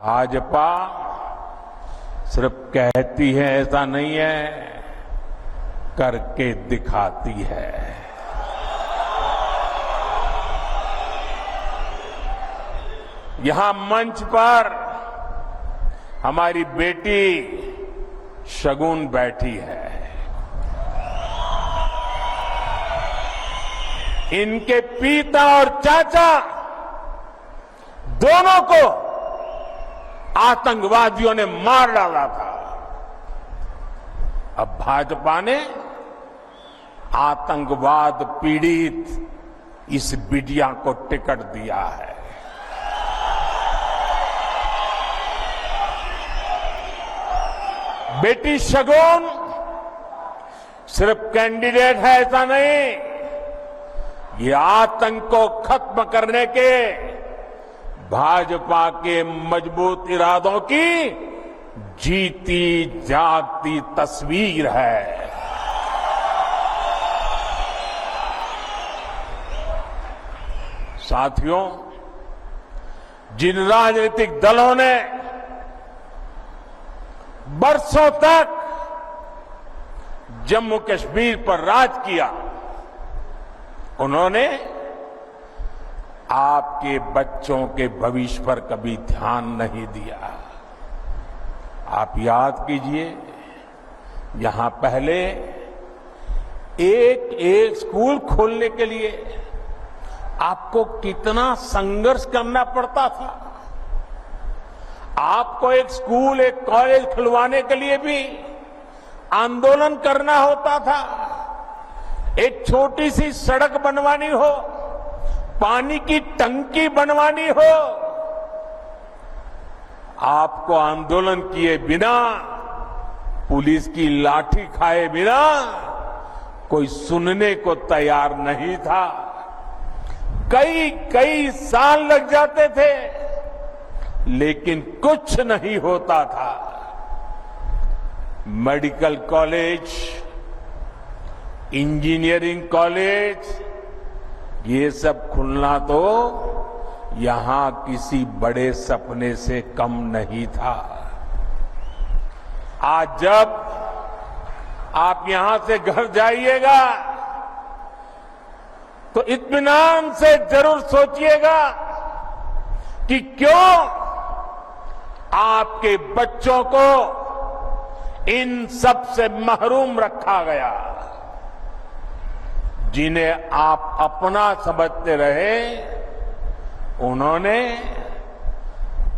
भाजपा सिर्फ कहती है ऐसा नहीं है, करके दिखाती है। यहां मंच पर हमारी बेटी शगुन बैठी है। इनके पिता और चाचा दोनों को आतंकवादियों ने मार डाला था। अब भाजपा ने आतंकवाद पीड़ित इस बिटिया को टिकट दिया है। बेटी शगुन सिर्फ कैंडिडेट है ऐसा नहीं, ये आतंक को खत्म करने के भाजपा के मजबूत इरादों की जीती जागती तस्वीर है। साथियों, जिन राजनीतिक दलों ने बरसों तक जम्मू कश्मीर पर राज किया, उन्होंने आपके बच्चों के भविष्य पर कभी ध्यान नहीं दिया। आप याद कीजिए, यहां पहले एक एक स्कूल खोलने के लिए आपको कितना संघर्ष करना पड़ता था। आपको एक स्कूल, एक कॉलेज खुलवाने के लिए भी आंदोलन करना होता था। एक छोटी सी सड़क बनवानी हो, पानी की टंकी बनवानी हो, आपको आंदोलन किए बिना, पुलिस की लाठी खाए बिना कोई सुनने को तैयार नहीं था। कई कई साल लग जाते थे, लेकिन कुछ नहीं होता था। मेडिकल कॉलेज, इंजीनियरिंग कॉलेज, ये सब खुलना तो यहां किसी बड़े सपने से कम नहीं था। आज जब आप यहां से घर जाइएगा तो इत्मीनान से जरूर सोचिएगा कि क्यों आपके बच्चों को इन सब से महरूम रखा गया। जिन्हें आप अपना समझते रहे, उन्होंने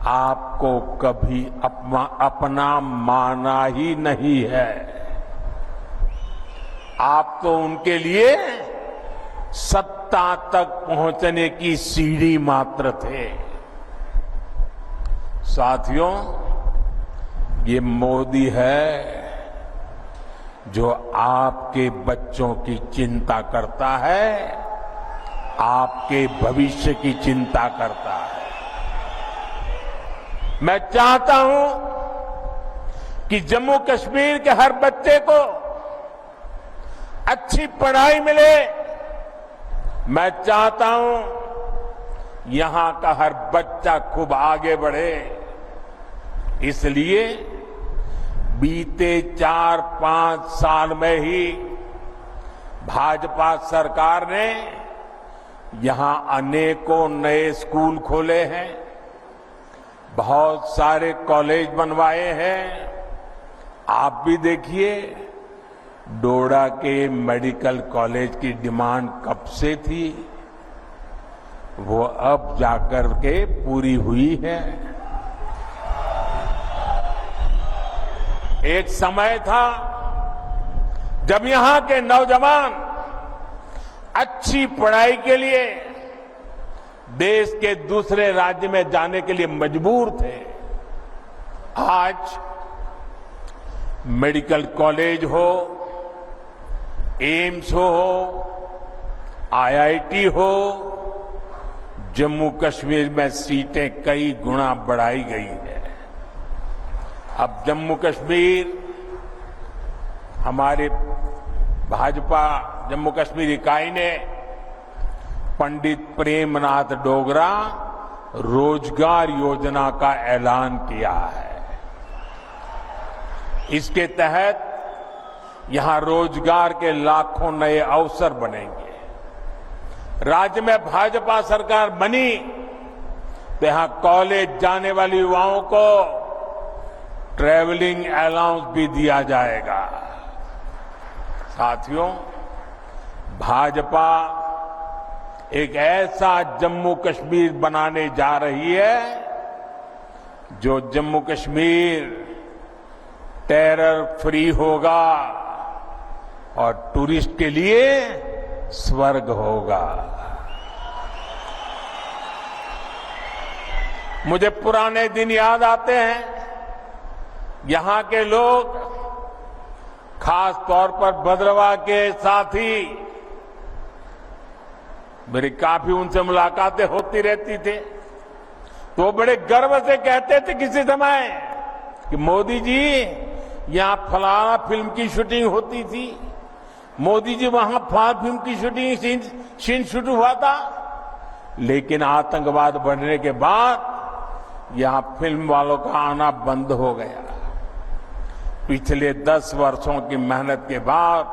आपको कभी अपना माना ही नहीं है। आप तो उनके लिए सत्ता तक पहुंचने की सीढ़ी मात्र थे। साथियों, ये मोदी है जो आपके बच्चों की चिंता करता है, आपके भविष्य की चिंता करता है। मैं चाहता हूं कि जम्मू कश्मीर के हर बच्चे को अच्छी पढ़ाई मिले। मैं चाहता हूं यहां का हर बच्चा खूब आगे बढ़े। इसलिए बीते 4-5 साल में ही भाजपा सरकार ने यहां अनेकों नए स्कूल खोले हैं, बहुत सारे कॉलेज बनवाए हैं। आप भी देखिए, डोडा के मेडिकल कॉलेज की डिमांड कब से थी, वो अब जाकर के पूरी हुई है। एक समय था जब यहां के नौजवान अच्छी पढ़ाई के लिए देश के दूसरे राज्य में जाने के लिए मजबूर थे। आज मेडिकल कॉलेज हो, एम्स हो, आईआईटी हो, जम्मू कश्मीर में सीटें कई गुना बढ़ाई गई है। अब जम्मू कश्मीर, हमारे भाजपा जम्मू कश्मीर इकाई ने पंडित प्रेमनाथ डोगरा रोजगार योजना का ऐलान किया है। इसके तहत यहां रोजगार के लाखों नए अवसर बनेंगे। राज्य में भाजपा सरकार बनी तो यहां कॉलेज जाने वाले युवाओं को ट्रैवलिंग अलाउंस भी दिया जाएगा। साथियों, भाजपा एक ऐसा जम्मू कश्मीर बनाने जा रही है जो जम्मू कश्मीर टेरर फ्री होगा और टूरिस्ट के लिए स्वर्ग होगा। मुझे पुराने दिन याद आते हैं। यहां के लोग, खास तौर पर भद्रवाह के साथी, मेरी काफी उनसे मुलाकातें होती रहती थी, तो वो बड़े गर्व से कहते थे किसी समय कि मोदी जी यहां फलाना फिल्म की शूटिंग होती थी, मोदी जी वहां फलाना फिल्म की शूटिंग सीन शूट हुआ था। लेकिन आतंकवाद बढ़ने के बाद यहां फिल्म वालों का आना बंद हो गया। पिछले 10 वर्षों की मेहनत के बाद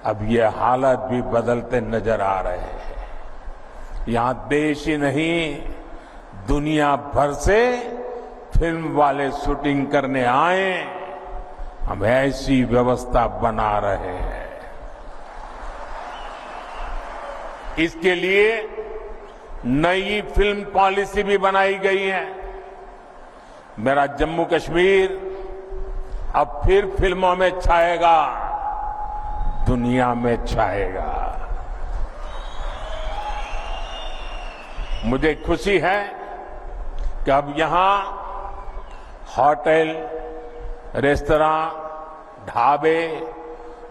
अब ये हालत भी बदलते नजर आ रहे हैं। यहां देश ही नहीं, दुनिया भर से फिल्म वाले शूटिंग करने आए। हम ऐसी व्यवस्था बना रहे हैं। इसके लिए नई फिल्म पॉलिसी भी बनाई गई है। मेरा जम्मू कश्मीर अब फिर फिल्मों में छाएगा, दुनिया में छाएगा। मुझे खुशी है कि अब यहां होटल, रेस्तरां, ढाबे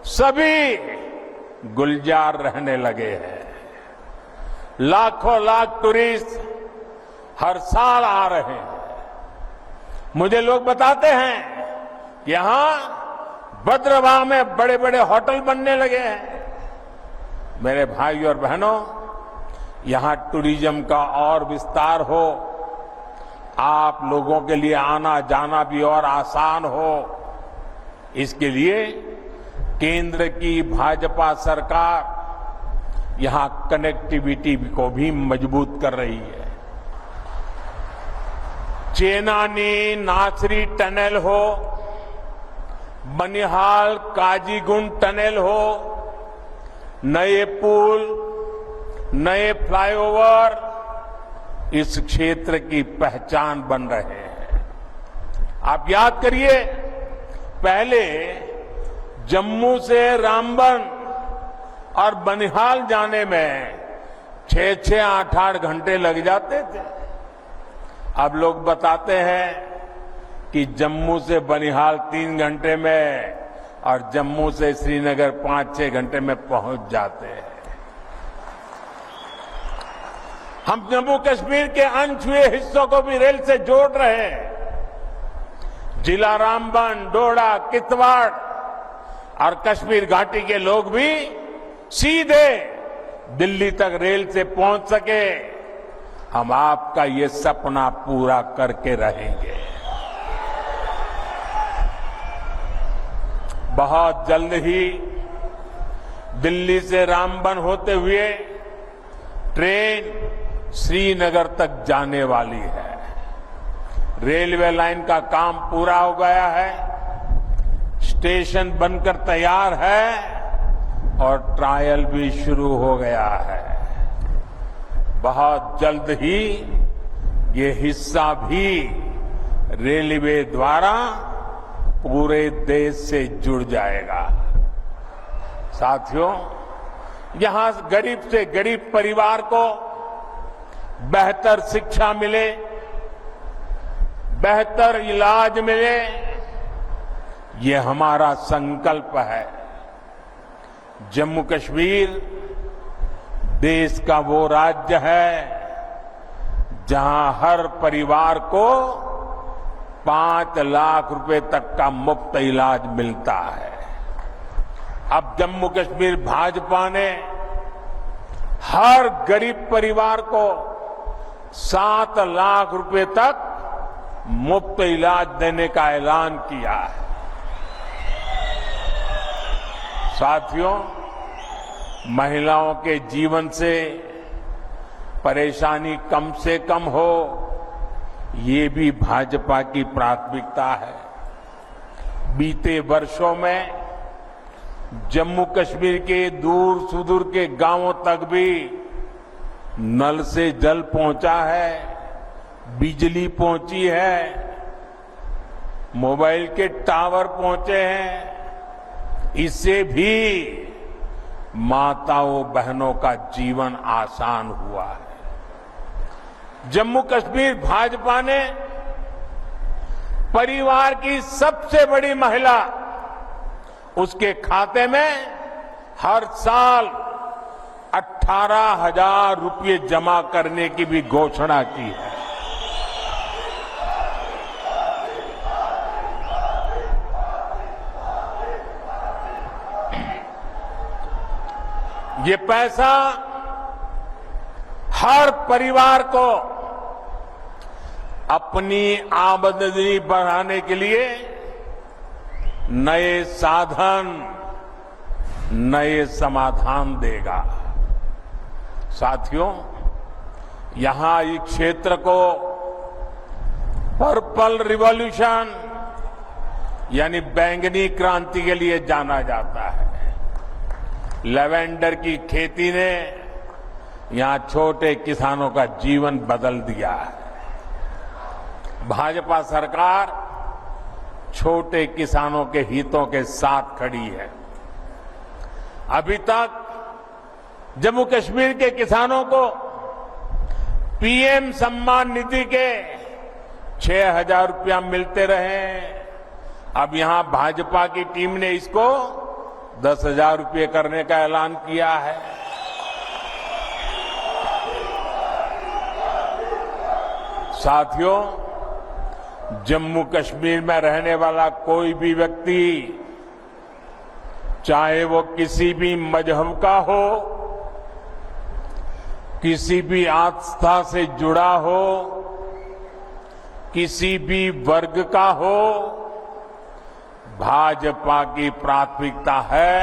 सभी गुलजार रहने लगे हैं। लाखों लाख टूरिस्ट हर साल आ रहे हैं। मुझे लोग बताते हैं यहां भद्रवाह में बड़े बड़े होटल बनने लगे हैं। मेरे भाई और बहनों, यहां टूरिज्म का और विस्तार हो, आप लोगों के लिए आना जाना भी और आसान हो, इसके लिए केंद्र की भाजपा सरकार यहां कनेक्टिविटी को भी मजबूत कर रही है। चेनानी नासरी टनल हो, बनिहाल काजीगुंड टनल हो, नए पुल, नए फ्लाईओवर इस क्षेत्र की पहचान बन रहे हैं। आप याद करिए, पहले जम्मू से रामबन और बनिहाल जाने में 6-6, 8-8 घंटे लग जाते थे। अब लोग बताते हैं कि जम्मू से बनिहाल 3 घंटे में और जम्मू से श्रीनगर 5-6 घंटे में पहुंच जाते हैं। हम जम्मू कश्मीर के अनछुए हिस्सों को भी रेल से जोड़ रहे हैं। जिला रामबन, डोडा, किश्तवाड़ और कश्मीर घाटी के लोग भी सीधे दिल्ली तक रेल से पहुंच सके। हम आपका ये सपना पूरा करके रहेंगे। बहुत जल्द ही दिल्ली से रामबन होते हुए ट्रेन श्रीनगर तक जाने वाली है। रेलवे लाइन का काम पूरा हो गया है, स्टेशन बनकर तैयार है और ट्रायल भी शुरू हो गया है। बहुत जल्द ही ये हिस्सा भी रेलवे द्वारा पूरे देश से जुड़ जाएगा। साथियों, यहां गरीब से गरीब परिवार को बेहतर शिक्षा मिले, बेहतर इलाज मिले, ये हमारा संकल्प है। जम्मू कश्मीर देश का वो राज्य है जहां हर परिवार को 5 लाख रुपए तक का मुफ्त इलाज मिलता है। अब जम्मू कश्मीर भाजपा ने हर गरीब परिवार को 7 लाख रुपए तक मुफ्त इलाज देने का ऐलान किया है। साथियों, महिलाओं के जीवन से परेशानी कम से कम हो, ये भी भाजपा की प्राथमिकता है। बीते वर्षों में जम्मू कश्मीर के दूर सुदूर के गांवों तक भी नल से जल पहुंचा है, बिजली पहुंची है, मोबाइल के टावर पहुंचे हैं। इससे भी माताओं बहनों का जीवन आसान हुआ है। जम्मू कश्मीर भाजपा ने परिवार की सबसे बड़ी महिला, उसके खाते में हर साल 18,000 रुपये जमा करने की भी घोषणा की है। ये पैसा हर परिवार को अपनी आमदनी बढ़ाने के लिए नए साधन, नए समाधान देगा। साथियों, यहां इस क्षेत्र को पर्पल रिवॉल्यूशन यानी बैंगनी क्रांति के लिए जाना जाता है। लेवेंडर की खेती ने यहां छोटे किसानों का जीवन बदल दिया है। भाजपा सरकार छोटे किसानों के हितों के साथ खड़ी है। अभी तक जम्मू कश्मीर के किसानों को पीएम सम्मान निधि के 6,000 रुपया मिलते रहे। अब यहां भाजपा की टीम ने इसको 10,000 रुपये करने का ऐलान किया है। साथियों, जम्मू कश्मीर में रहने वाला कोई भी व्यक्ति, चाहे वो किसी भी मजहब का हो, किसी भी आस्था से जुड़ा हो, किसी भी वर्ग का हो, भाजपा की प्राथमिकता है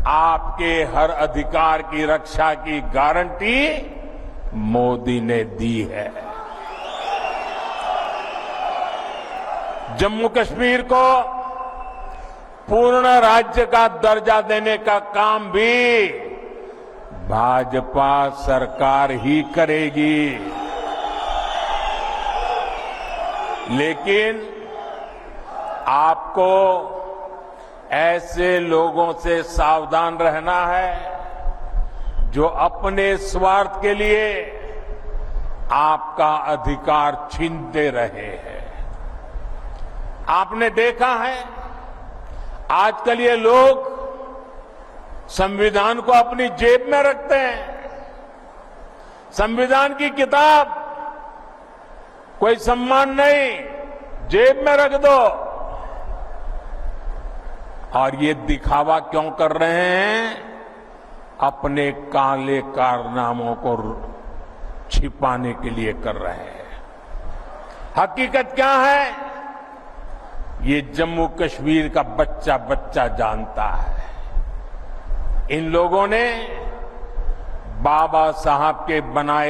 आपके हर अधिकार की रक्षा की गारंटी मोदी ने दी है। जम्मू कश्मीर को पूर्ण राज्य का दर्जा देने का काम भी भाजपा सरकार ही करेगी। लेकिन आपको ऐसे लोगों से सावधान रहना है जो अपने स्वार्थ के लिए आपका अधिकार छीनते रहे हैं। आपने देखा है आजकल ये लोग संविधान को अपनी जेब में रखते हैं। संविधान की किताब कोई सम्मान नहीं, जेब में रख दो। और ये दिखावा क्यों कर रहे हैं? अपने काले कारनामों को छिपाने के लिए कर रहे हैं। हकीकत क्या है? ये जम्मू कश्मीर का बच्चा बच्चा जानता है। इन लोगों ने बाबा साहब के बनाए